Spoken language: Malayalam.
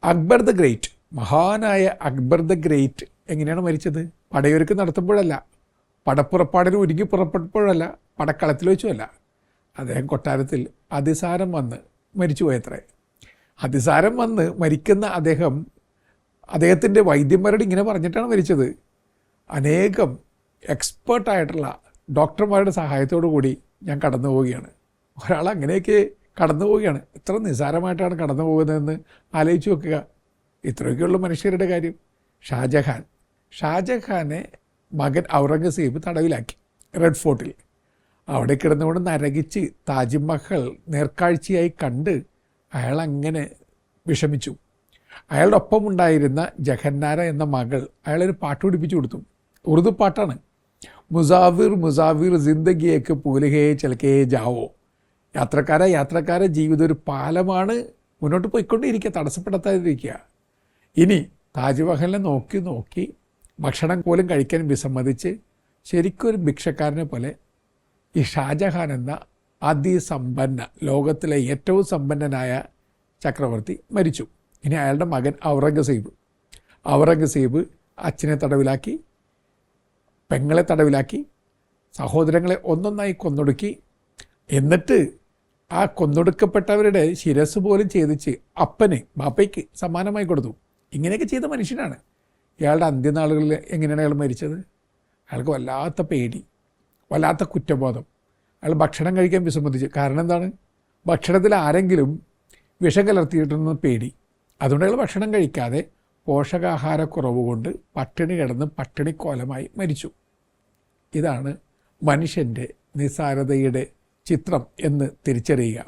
അക്ബർ ദ ഗ്രേറ്റ്, മഹാനായ അക്ബർ ദ ഗ്രേറ്റ് എങ്ങനെയാണ് മരിച്ചത്? പടയൊരുക്ക് നടത്തുമ്പോഴല്ല, പടപ്പുറപ്പാടിന് ഒരുങ്ങി പുറപ്പെട്ടപ്പോഴല്ല, പടക്കളത്തിൽ വെച്ചുമല്ല. അദ്ദേഹം കൊട്ടാരത്തിൽ അതിസാരം വന്ന് മരിച്ചു പോയത്രേ. അതിസാരം വന്ന് മരിക്കുന്ന അദ്ദേഹത്തിൻ്റെ വൈദ്യന്മാരോട് ഇങ്ങനെ പറഞ്ഞിട്ടാണ് മരിച്ചത്: അനേകം എക്സ്പേർട്ടായിട്ടുള്ള ഡോക്ടർമാരുടെ സഹായത്തോടു കൂടി ഞാൻ കടന്നു പോവുകയാണ്. ഒരാൾ അങ്ങനെയൊക്കെ കടന്നു പോവുകയാണ്. എത്ര നിസ്സാരമായിട്ടാണ് കടന്നു പോകുന്നതെന്ന് ആലോചിച്ച് നോക്കുക. ഇത്രയൊക്കെയുള്ള മനുഷ്യരുടെ കാര്യം. ഷാജഹാനെ മകൻ ഔറംഗസീബ് തടവിലാക്കി റെഡ് ഫോർട്ടിൽ. അവിടെ കിടന്നുകൊണ്ട് നരകിച്ച് താജ്മഹൽ നേർക്കാഴ്ചയായി കണ്ട് അയാൾ അങ്ങനെ വിഷമിച്ചു. അയാളുടെ ഒപ്പം ഉണ്ടായിരുന്ന ജഹന്നാര എന്ന മകൾ അയാളൊരു പാട്ട് പഠിപ്പിച്ചു കൊടുത്തു. ഉറുദു പാട്ടാണ്. മുസാഫിർ മുസാഫിർ ജിന്ദഗിയേക്ക് പൂലഹേ ചലക്കേ ജാവോ. യാത്രക്കാരെ ജീവിതം ഒരു പാലമാണ്, മുന്നോട്ട് പോയിക്കൊണ്ടേയിരിക്കുക, തടസ്സപ്പെടുത്താതിരിക്കുക. ഇനി താജ്മഹലിനെ നോക്കി ഭക്ഷണം പോലും കഴിക്കാൻ വിസമ്മതിച്ച് ശരിക്കും ഒരു ഭിക്ഷക്കാരനെ പോലെ ഈ ഷാജഹാൻ എന്ന അതിസമ്പന്ന, ലോകത്തിലെ ഏറ്റവും സമ്പന്നനായ ചക്രവർത്തി മരിച്ചു. ഇനി അയാളുടെ മകൻ ഔറംഗസീബ് അച്ഛനെ തടവിലാക്കി, പെങ്ങളെ തടവിലാക്കി, സഹോദരങ്ങളെ ഒന്നൊന്നായി കൊന്നൊടുക്കി. എന്നിട്ട് ആ കൊന്നൊടുക്കപ്പെട്ടവരുടെ ശിരസ് പോലും ഛേദിച്ച് ബാപ്പയ്ക്ക് സമ്മാനമായി കൊടുത്തു. ഇങ്ങനെയൊക്കെ ചെയ്ത മനുഷ്യനാണ്. ഇയാളുടെ അന്ത്യനാളുകളിൽ എങ്ങനെയാണ് അയാൾ മരിച്ചത്? അയാൾക്ക് വല്ലാത്ത പേടി, വല്ലാത്ത കുറ്റബോധം. അയാൾ ഭക്ഷണം കഴിക്കാൻ വിസമ്മതിച്ചു. കാരണം എന്താണ്? ഭക്ഷണത്തിൽ ആരെങ്കിലും വിഷം കലർത്തിയിട്ടെന്ന് പേടി. അതുകൊണ്ട് അയാൾ ഭക്ഷണം കഴിക്കാതെ പോഷകാഹാരക്കുറവ് കൊണ്ട് പട്ടിണി കിടന്ന് പട്ടിണിക്കോലമായി മരിച്ചു. ഇതാണ് മനുഷ്യൻ്റെ നിസ്സാരതയുടെ ചിത്രം എന്ന് തിരിച്ചറിയുക.